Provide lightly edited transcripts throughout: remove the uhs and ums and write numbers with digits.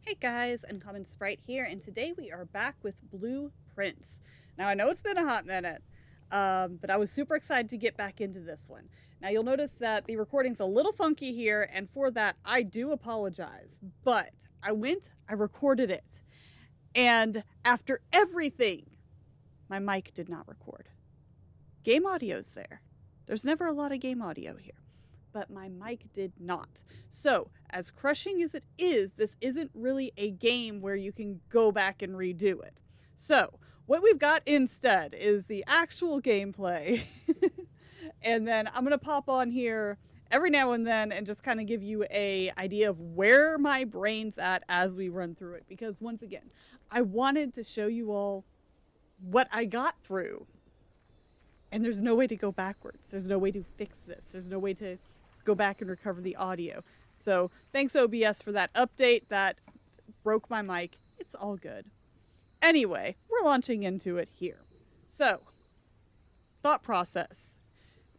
Hey guys, Uncommon Sprite here, and today we are back with Blueprints. Now I know it's been a hot minute, but I was super excited to get back into this one. Now you'll notice that the recording's a little funky here, and for that I do apologize, but I recorded it, and after everything, my mic did not record. Game audio's there. There's never a lot of game audio here, but my mic did not. So, as crushing as it is, this isn't really a game where you can go back and redo it. So, what we've got instead is the actual gameplay. And then I'm going to pop on here every now and then and just kind of give you a idea of where my brain's at as we run through it. Because once again, I wanted to show you all what I got through. And there's no way to go backwards. There's no way to fix this. There's no way to go back and recover the audio. So thanks OBS for that update that broke my mic. It's all good. Anyway, we're launching into it here. So, thought process.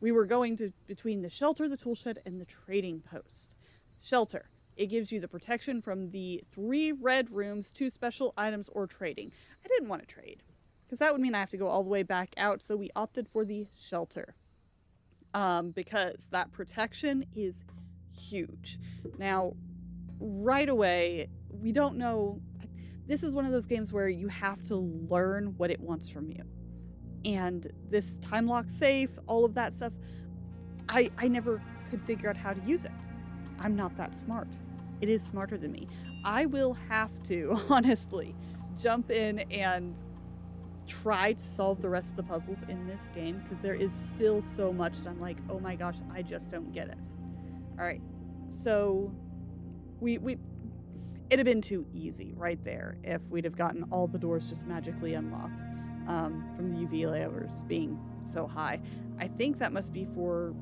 We were going to between the shelter, the tool shed, and the trading post. Shelter. It gives you the protection from the 3 red rooms, 2 special items, or trading. I didn't want to trade, because that would mean I have to go all the way back out, so we opted for the shelter. Because that protection is huge. Now, right away, we don't know. This is one of those games where you have to learn what it wants from you. And this time lock safe, all of that stuff, I never could figure out how to use it. I'm not that smart. It is smarter than me. I will have to, honestly, jump in and try to solve the rest of the puzzles in this game, because there is still so much that I'm like, oh my gosh, I just don't get it. All right, so it'd have been too easy right there if we'd have gotten all the doors just magically unlocked from the UV layers being so high. I think that must be for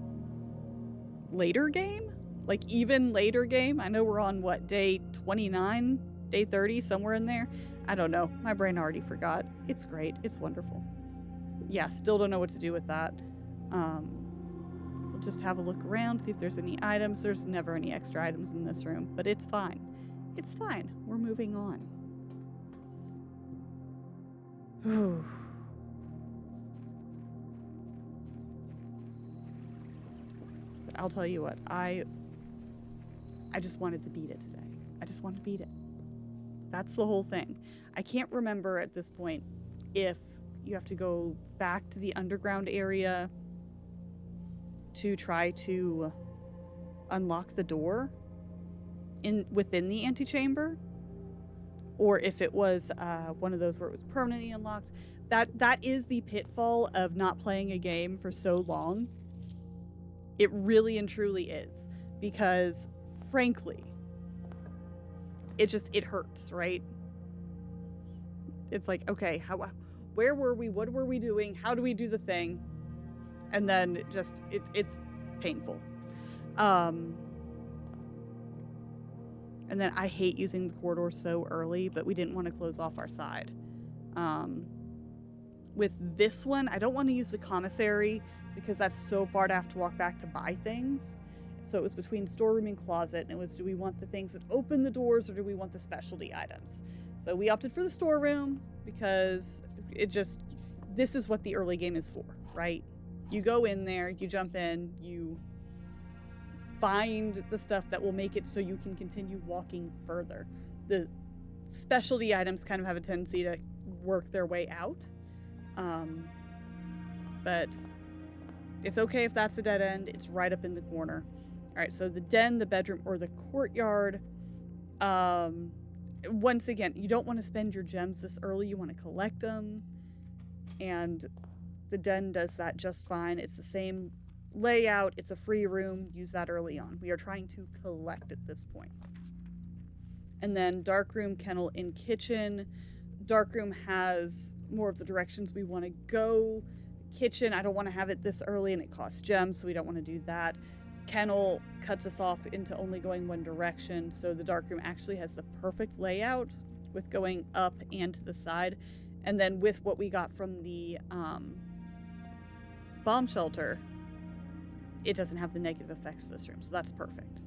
later game, like even later game. I know we're on what, day 29, day 30, somewhere in there. I don't know. My brain already forgot. It's great. It's wonderful. Yeah, still don't know what to do with that. We'll just have a look around, see if there's any items. There's never any extra items in this room, but it's fine. It's fine. We're moving on. Whew. But I'll tell you what, I just wanted to beat it today. I just wanted to beat it. That's the whole thing. I can't remember at this point if you have to go back to the underground area to try to unlock the door within the antechamber, or if it was one of those where it was permanently unlocked. That is the pitfall of not playing a game for so long. It really and truly is, because frankly, it hurts, right? It's like, okay, where were we? What were we doing? How do we do the thing? And then it's painful. And then I hate using the corridor so early, but we didn't want to close off our side. With this one, I don't want to use the commissary because that's so far to have to walk back to buy things. So it was between storeroom and closet, and it was, do we want the things that open the doors or do we want the specialty items? So we opted for the storeroom because this is what the early game is for, right? You go in there, you jump in, you find the stuff that will make it so you can continue walking further. The specialty items kind of have a tendency to work their way out. But it's okay if that's the dead end. It's right up in the corner. All right, so the den, the bedroom, or the courtyard. Once again, you don't want to spend your gems this early. You want to collect them. And the den does that just fine. It's the same layout. It's a free room. Use that early on. We are trying to collect at this point. And then dark room, kennel, and kitchen. Dark room has more of the directions we want to go. Kitchen, I don't want to have it this early and it costs gems, so we don't want to do that. Kennel cuts us off into only going one direction, so the dark room actually has the perfect layout with going up and to the side. And then with what we got from the bomb shelter, it doesn't have the negative effects of this room, so that's perfect.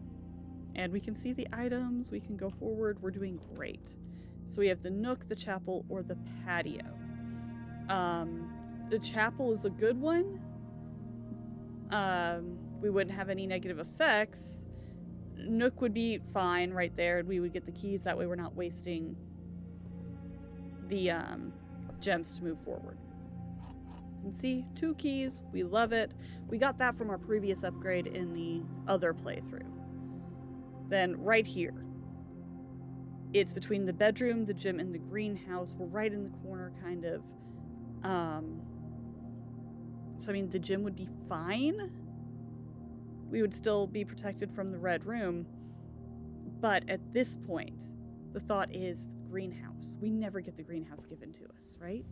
And we can see the items. We can go forward. We're doing great. So we have the nook, the chapel, or the patio. The chapel is a good one. We wouldn't have any negative effects. Nook would be fine right there, and we would get the keys. That way we're not wasting the gems to move forward. And see, 2 keys. We love it. We got that from our previous upgrade in the other playthrough. Then right here, it's between the bedroom, the gym, and the greenhouse. We're right in the corner, kind of. So, I mean, the gym would be fine. We would still be protected from the red room. But at this point, the thought is greenhouse. We never get the greenhouse given to us, right?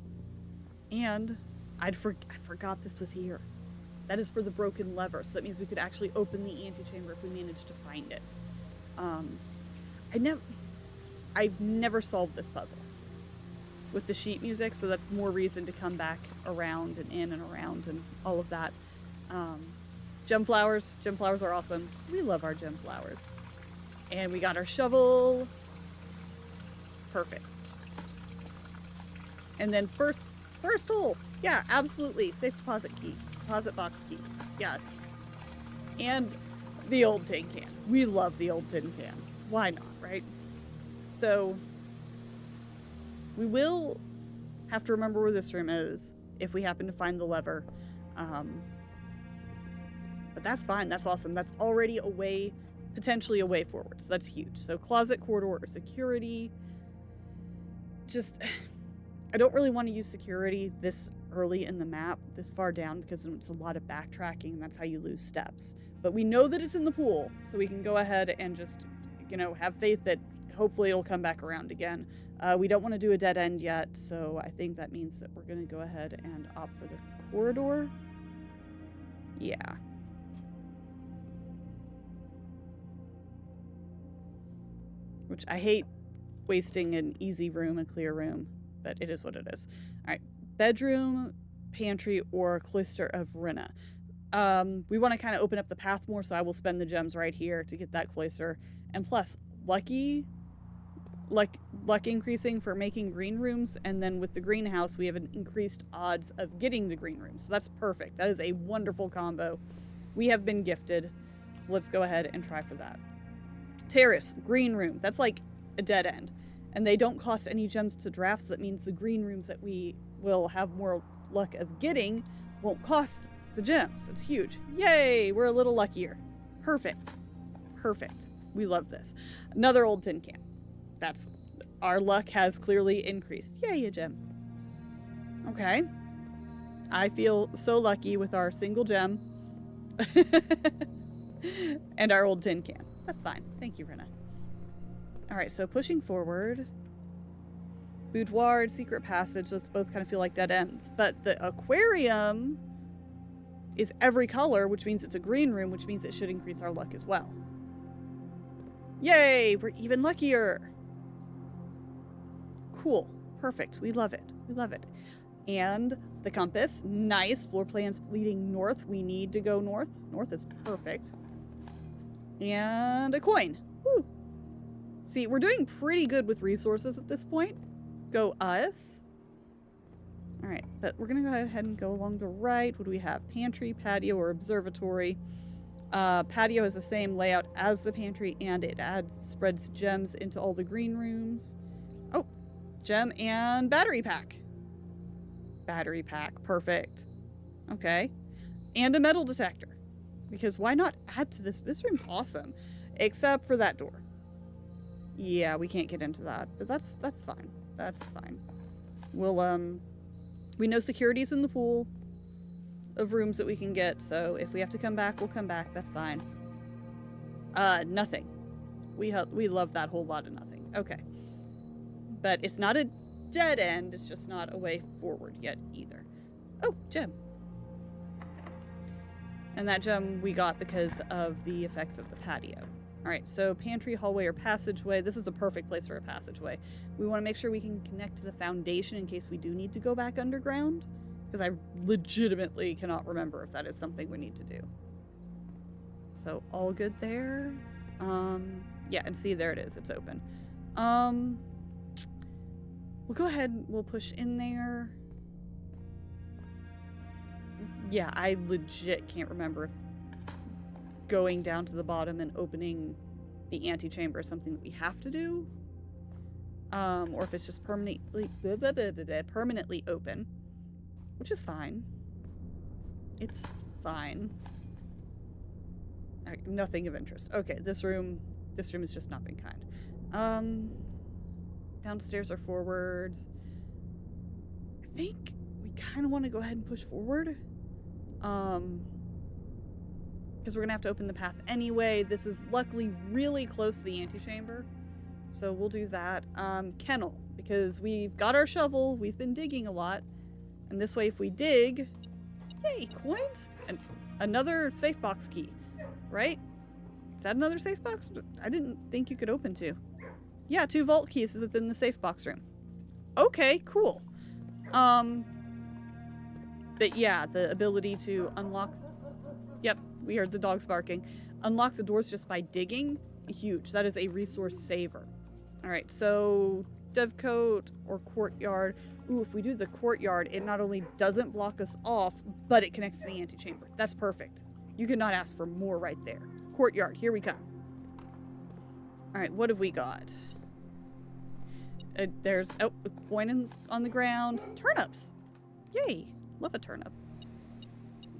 And I forgot this was here. That is for the broken lever. So that means we could actually open the antechamber if we managed to find it. I've never solved this puzzle with the sheet music, so that's more reason to come back around and in and around and all of that. Gem flowers. Gem flowers are awesome. We love our gem flowers. And we got our shovel. Perfect. And then first hole. Yeah, absolutely. Safe deposit key. Deposit box key. Yes. And the old tin can. We love the old tin can. Why not, right? So we will have to remember where this room is if we happen to find the lever. But that's fine. That's awesome. That's already a way, potentially a way forward. So that's huge. So closet, corridor, or security. Just, I don't really want to use security this early in the map, this far down, because it's a lot of backtracking, and that's how you lose steps. But we know that it's in the pool, so we can go ahead and just, have faith that hopefully it'll come back around again. We don't want to do a dead end yet, so I think that means that we're going to go ahead and opt for the corridor. Yeah. Which I hate wasting an easy room, a clear room, but it is what it is. All right, bedroom, pantry, or cloister of Rinna. We want to kind of open up the path more, so I will spend the gems right here to get that cloister. And plus, luck increasing for making green rooms, and then with the greenhouse, we have an increased odds of getting the green rooms. So that's perfect. That is a wonderful combo. We have been gifted, so let's go ahead and try for that. Terrace, green room. That's like a dead end. And they don't cost any gems to draft, so that means the green rooms that we will have more luck of getting won't cost the gems. That's huge. Yay! We're a little luckier. Perfect. Perfect. We love this. Another old tin can. Our luck has clearly increased. Yay, a gem. Okay. I feel so lucky with our single gem. And our old tin can. That's fine. Thank you, Rinna. Alright, so pushing forward. Boudoir, secret passage. Those both kind of feel like dead ends. But the aquarium is every color, which means it's a green room, which means it should increase our luck as well. Yay! We're even luckier! Cool. Perfect. We love it. We love it. And the compass. Nice. Floor plans leading north. We need to go north. North is perfect. And a coin. Woo! See, we're doing pretty good with resources at this point. Go us. Alright, but we're going to go ahead and go along the right. What do we have? Pantry, patio, or observatory. Patio has the same layout as the pantry, and it spreads gems into all the green rooms. Oh, gem and battery pack. Battery pack, perfect. Okay. And a metal detector. Because why not add to this? This room's awesome. Except for that door. Yeah, we can't get into that. But that's fine. That's fine. We'll, we know security's in the pool of rooms that we can get, so if we have to come back, we'll come back. That's fine. Nothing. We love that whole lot of nothing. Okay. But it's not a dead end. It's just not a way forward yet either. Oh, gem. And that gem we got because of the effects of the patio. Alright, so pantry, hallway, or passageway. This is a perfect place for a passageway. We want to make sure we can connect to the foundation in case we do need to go back underground. Because I legitimately cannot remember if that is something we need to do. So, all good there. Yeah, and see, there it is. It's open. We'll go ahead. We'll push in there. Yeah, I legit can't remember if going down to the bottom and opening the antechamber is something that we have to do. Or if it's just permanently open, which is fine. It's fine. Nothing of interest. Okay, this room has just not been kind. Downstairs or forwards. I think we kind of want to go ahead and push forward. Because we're gonna have to open the path anyway. This is luckily really close to the antechamber. So we'll do that. Kennel, because we've got our shovel, we've been digging a lot. And this way if we dig, yay, coins! And another safe box key, right? Is that another safe box? I didn't think you could open two. Yeah, 2 vault keys within the safe box room. Okay, cool. But yeah, the ability to unlock... Yep, we heard the dogs barking. Unlock the doors just by digging, huge. That is a resource saver. Alright, so dovecote or courtyard. Ooh, if we do the courtyard, it not only doesn't block us off, but it connects to the antechamber. That's perfect. You could not ask for more right there. Courtyard, here we come. Alright, what have we got? There's a coin on the ground. Turnips! Yay! Love a turnip.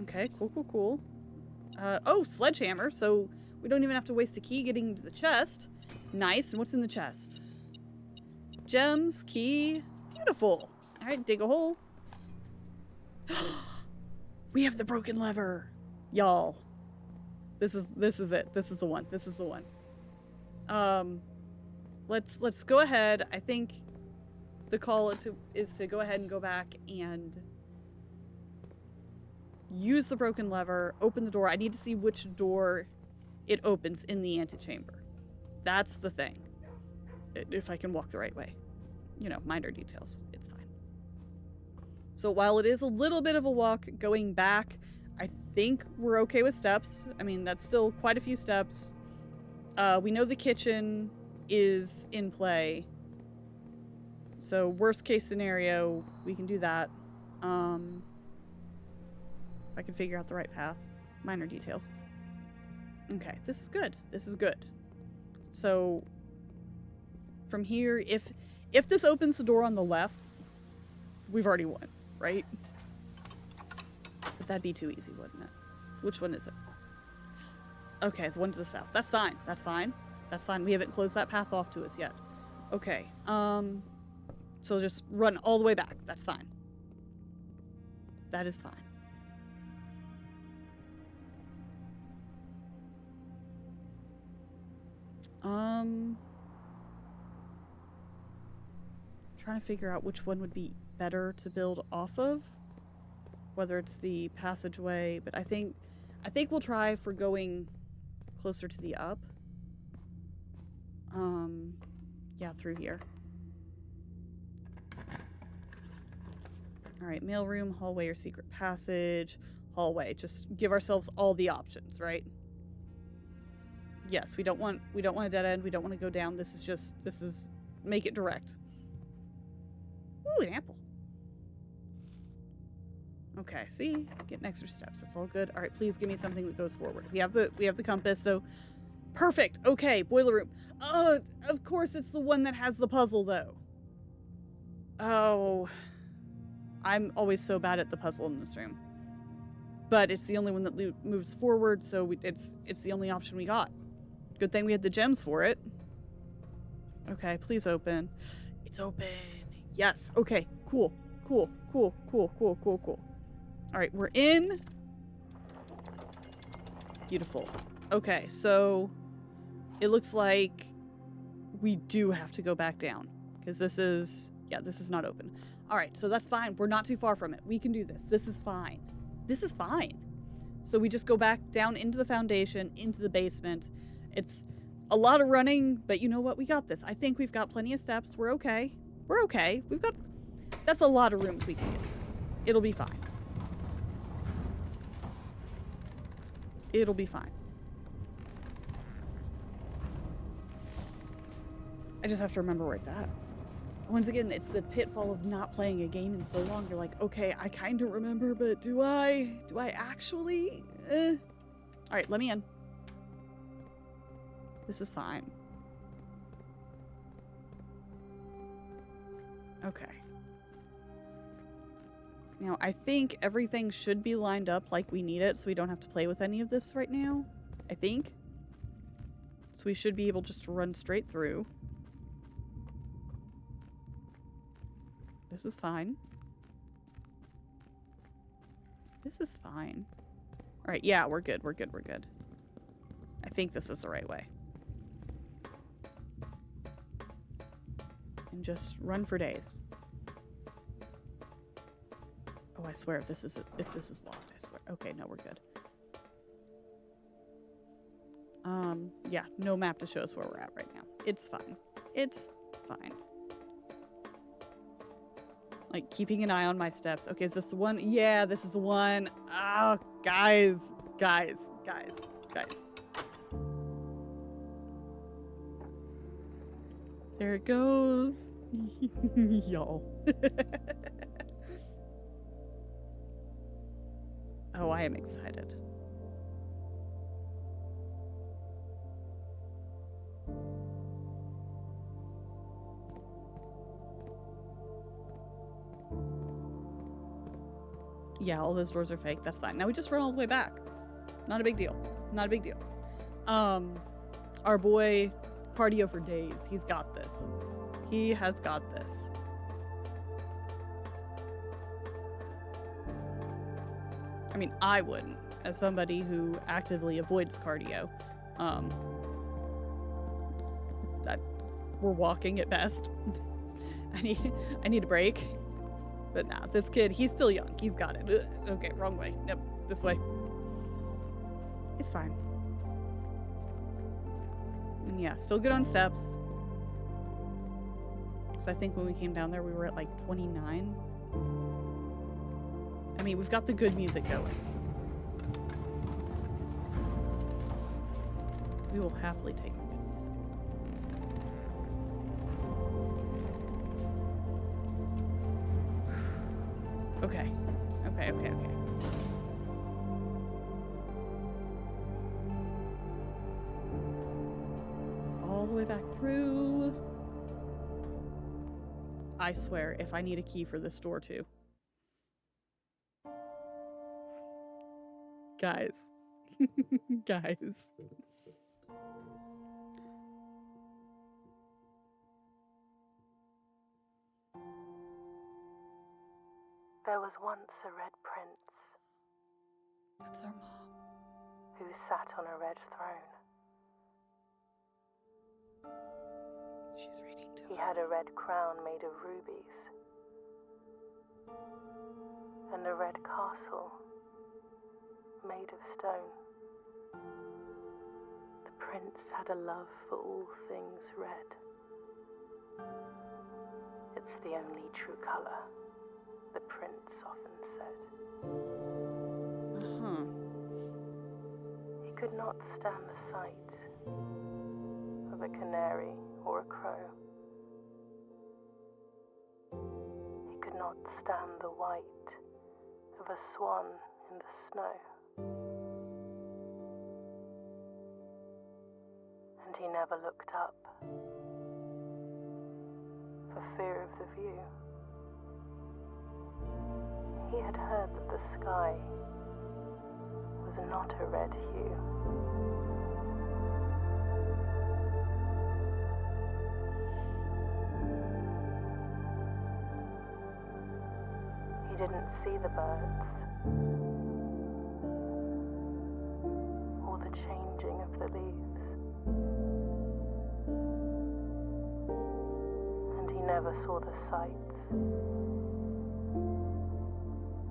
Okay, cool. Oh, sledgehammer, so we don't even have to waste a key getting into the chest. Nice, and what's in the chest? Gems, key, beautiful. Alright, dig a hole. We have the broken lever. Y'all. This is it. This is the one. This is the one. Let's go ahead. I think the call is to go ahead and go back and use the broken lever, open the door. I need to see which door it opens in the antechamber. That's the thing. If I can walk the right way. You know, minor details. It's fine. So while it is a little bit of a walk going back, I think we're okay with steps. I mean, that's still quite a few steps. We know the kitchen is in play. So worst case scenario, we can do that. If I can figure out the right path. Minor details. Okay, this is good. This is good. So from here, if this opens the door on the left, we've already won, right? But that'd be too easy, wouldn't it? Which one is it? Okay, the one to the south. That's fine. That's fine. That's fine. We haven't closed that path off to us yet. Okay. So just run all the way back. That's fine. That is fine. Trying to figure out which one would be better to build off of. Whether it's the passageway, but I think we'll try for going closer to the up. Yeah, through here. Alright, mailroom, hallway, or secret passage. Hallway. Just give ourselves all the options, right? Yes, we don't want a dead end. We don't want to go down. This is make it direct. Ooh, an apple. Okay, see? Getting extra steps. That's all good. Alright, please give me something that goes forward. We have the compass, so perfect. Okay, boiler room. Oh, of course it's the one that has the puzzle though. Oh. I'm always so bad at the puzzle in this room. But it's the only one that moves forward, so it's the only option we got. Good thing we had the gems for it. Okay, please open. It's open. Yes. Okay, cool. Cool. Alright, we're in. Beautiful. Okay, so it looks like we do have to go back down. Because this is not open. Alright, so that's fine. We're not too far from it. We can do this. This is fine. This is fine. So we just go back down into the foundation, into the basement. It's a lot of running, but you know what? We got this. I think we've got plenty of steps. We're okay. We're okay. That's a lot of rooms we can get. It'll be fine. It'll be fine. I just have to remember where it's at. Once again, it's the pitfall of not playing a game in so long. You're like, okay, I kind of remember, but do I actually? All right, let me in. This is fine. Okay. Now, I think everything should be lined up like we need it, so we don't have to play with any of this right now. I think. So we should be able just to run straight through. This is fine. This is fine. All right, yeah, we're good, we're good, we're good. I think this is the right way. And just run for days. Oh, I swear if this is locked, I swear. Okay, no, we're good. Yeah, no map to show us where we're at right now. It's fine. It's fine. Like, keeping an eye on my steps. Okay, is this the one? Yeah, this is the one. Oh, guys. Guys. There it goes. Y'all. Oh, I am excited. Yeah, all those doors are fake. That's fine. Now we just run all the way back. Not a big deal. Not a big deal. Our boy, cardio for days. He's got this. He has got this. I mean, I wouldn't, as somebody who actively avoids cardio. We're walking at best. I need a break. But nah, this kid, he's still young. He's got it. Ugh, okay, wrong way. Nope, this way. It's fine. And yeah, still good on steps. Because I think when we came down there, we were at like 29. I mean, we've got the good music going. We will happily take the good music. Okay. Okay. All the way back through. I swear, if I need a key for this door too. Guys. Guys. There was once a red prince. That's our mom. Who sat on a red throne. She's reading to us. He had a red crown made of rubies. And a red castle made of stone. The prince had a love for all things red. It's the only true color, the prince often said. He could not stand the sight of a canary or a crow. He could not stand the white of a swan in the snow. And he never looked up for fear of the view. He had heard that the sky was not a red hue. He didn't see the birds or the changing of the leaves. And he never saw the sights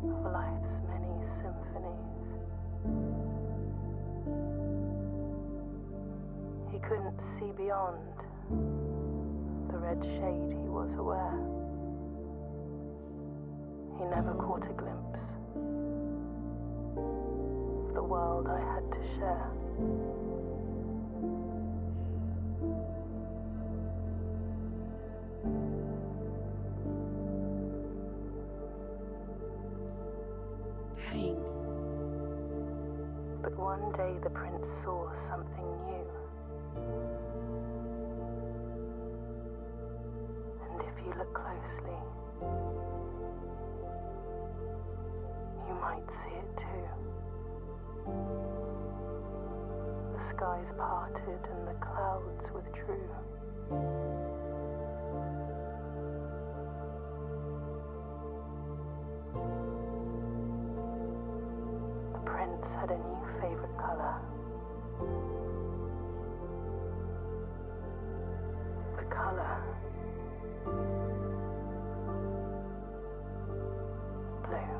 of life's many symphonies. He couldn't see beyond the red shade, he was aware. He never caught a glimpse of the world I had to share. Dang. But one day the prince saw something new. And if you look closely, you might see it too. The skies parted and the clouds withdrew. The prince had a new favorite color. The color blue.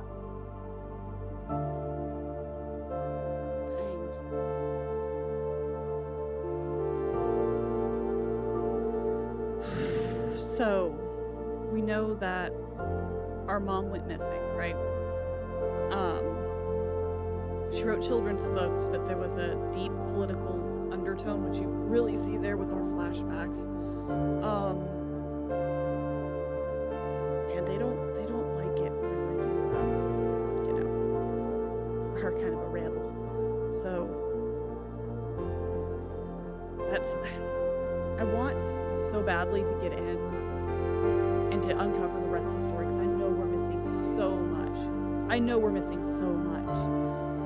So, we know that our mom went missing, right? She wrote children's books, but there was a deep political undertone, which you really see there with our flashbacks. And they don't like it whenever you are kind of a rebel. So, I want so badly to get in and to uncover the rest of the story, because I know we're missing so much.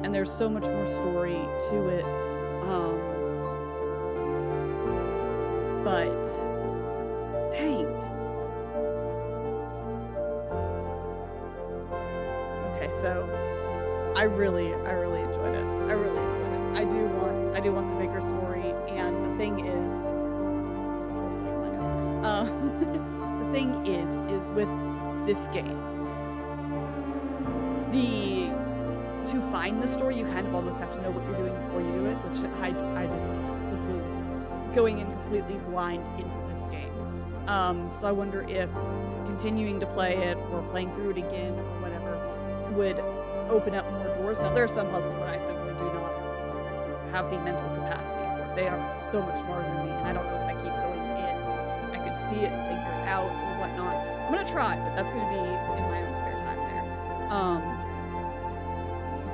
And there's so much more story to it. But dang. Okay, so I really enjoyed it. I do want the bigger story, and the thing is, the thing is with this game, to find the story, you kind of almost have to know what you're doing before you do it, which I didn't know. This is going in completely blind into this game. So I wonder if continuing to play it or playing through it again or whatever would open up more doors. Now, there are some puzzles that I simply do not have the mental capacity for. They are so much smarter than me, and I don't know if I keep going in, I could see it and figure it out or whatnot. I'm going to try, but that's going to be in my own spare time there.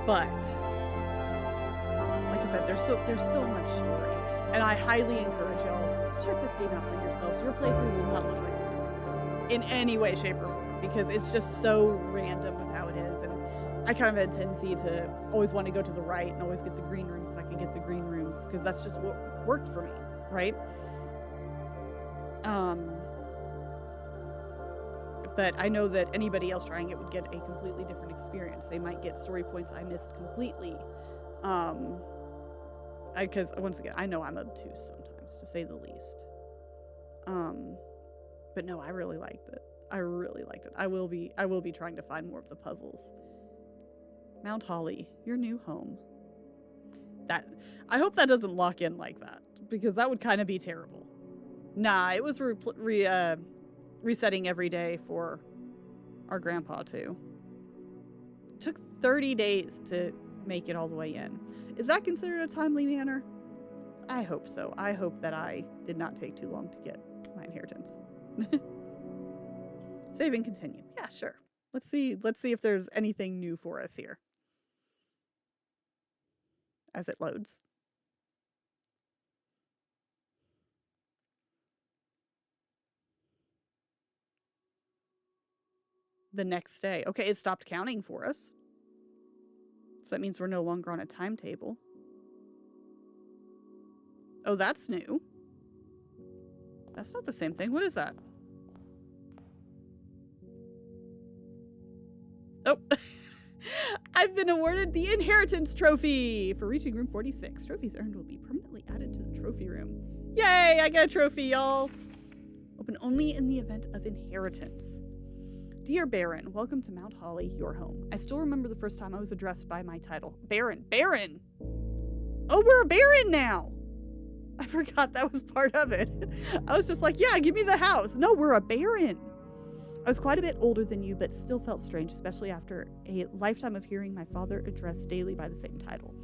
But like I said, there's so much story, and I highly encourage y'all, check this game out for yourselves. Your playthrough will not look like your playthrough in any way, shape, or form, because it's just so random with how it is. And I kind of had a tendency to always want to go to the right and always get the green rooms if I could get the green rooms, because that's just what worked for me, right? But I know that anybody else trying it would get a completely different experience. They might get story points I missed completely. Because once again, I know I'm obtuse sometimes, to say the least. But no, I really liked it. I will be trying to find more of the puzzles. Mount Holly, your new home. I hope that doesn't lock in like that, because that would kind of be terrible. Nah, it was resetting every day for our grandpa too. Took 30 days to make it all the way in. Is that considered a timely manner? I hope so. I hope that I did not take too long to get my inheritance. Save and continue. Yeah, sure. Let's see if there's anything new for us here as it loads. The next day. Okay, it stopped counting for us. So that means we're no longer on a timetable. Oh, that's new. That's not the same thing. What is that? Oh. I've been awarded the Inheritance Trophy for reaching room 46. Trophies earned will be permanently added to the trophy room. Yay, I got a trophy, y'all. Open only in the event of inheritance. Dear Baron, welcome to Mount Holly, your home. I still remember the first time I was addressed by my title. Baron. Baron! Oh, we're a baron now! I forgot that was part of it. I was just like, yeah, give me the house. No, we're a baron. I was quite a bit older than you, but still felt strange, especially after a lifetime of hearing my father addressed daily by the same title.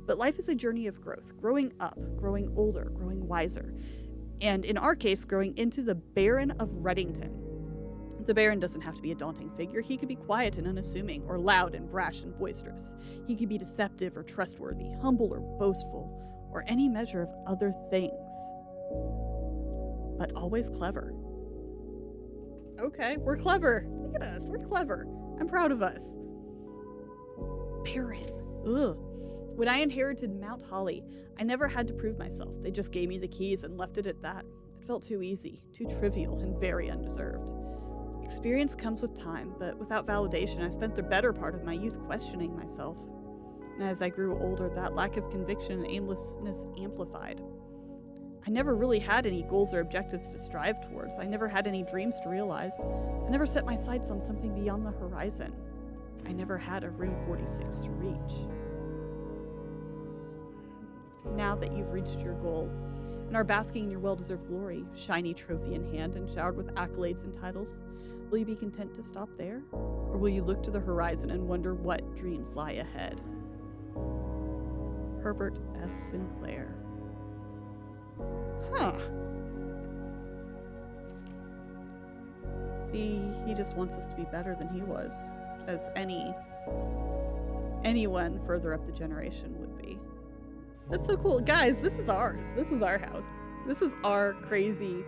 But life is a journey of growth, growing up, growing older, growing wiser. And in our case, growing into the Baron of Reddington. The Baron doesn't have to be a daunting figure. He could be quiet and unassuming, or loud and brash and boisterous. He could be deceptive or trustworthy, humble or boastful, or any measure of other things. But always clever. Okay, we're clever. Look at us, we're clever. I'm proud of us. Baron. Ugh. When I inherited Mount Holly, I never had to prove myself. They just gave me the keys and left it at that. It felt too easy, too trivial, and very undeserved. Experience comes with time, but without validation, I spent the better part of my youth questioning myself. And as I grew older, that lack of conviction and aimlessness amplified. I never really had any goals or objectives to strive towards. I never had any dreams to realize. I never set my sights on something beyond the horizon. I never had a Room 46 to reach. Now that you've reached your goal and are basking in your well-deserved glory, shiny trophy in hand and showered with accolades and titles, will you be content to stop there? Or will you look to the horizon and wonder what dreams lie ahead? Herbert S. Sinclair. Huh. See, he just wants us to be better than he was, as anyone further up the generation would be. That's so cool. Guys, this is ours. This is our house. This is our crazy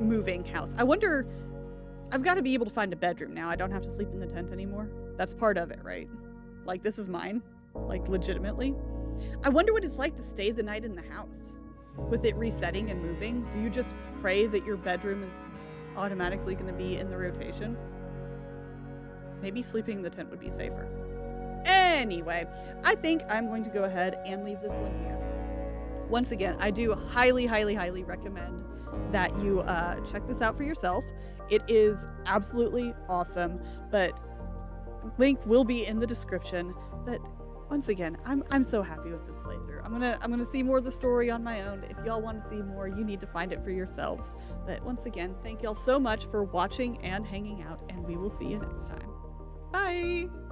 moving house. I wonder, I've got to be able to find a bedroom now. I don't have to sleep in the tent anymore. That's part of it, right? Like, this is mine. Like, legitimately. I wonder what it's like to stay the night in the house. With it resetting and moving, do you just pray that your bedroom is automatically going to be in the rotation? Maybe sleeping in the tent would be safer. Anyway, I think I'm going to go ahead and leave this one here. Once again, I do highly, highly, highly recommend that you check this out for yourself. It is absolutely awesome, but link will be in the description. But once again, I'm so happy with this playthrough. I'm gonna see more of the story on my own. If y'all want to see more, you need to find it for yourselves. But once again, thank y'all so much for watching and hanging out, and we will see you next time. Bye!